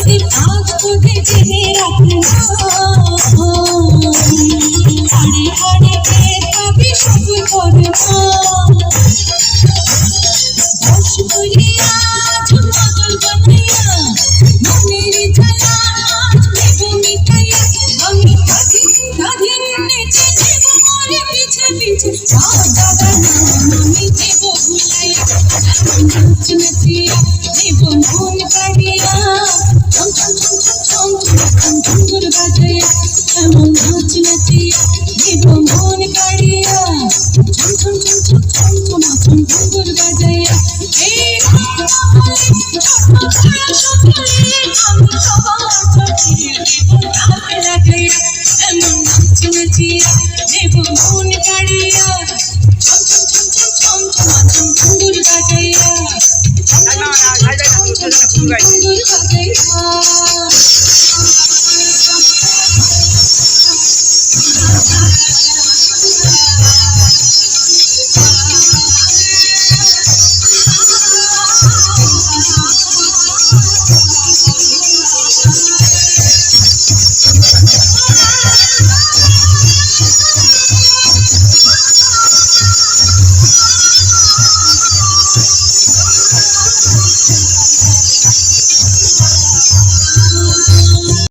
প্রদীপ আজ তোকে জেনে রাখলাম, হাড়ে হাড়ে টের পাবি সব কর্মা। বস করিয়া ঝুল বদল বানাইয়া, মনের জ্বালা আজ নেব মিটাইয়া। আমি স্বাধীন স্বাধীন নেচে দেব মোরে পিছে পিছে, দাদা নাম আমি দেব ভুলাইয়া। নাচ নাচিয়া দেব মন কাড়িয়া, ছম ছম ছম ছম ছম ঝুমঝুর বাজাইয়া। এমন নাচ নাচিয়া দেব মন কাড়িয়া, ছম ছম ছম ছম ছম ছম ঝুমঝুর বাজাইয়া।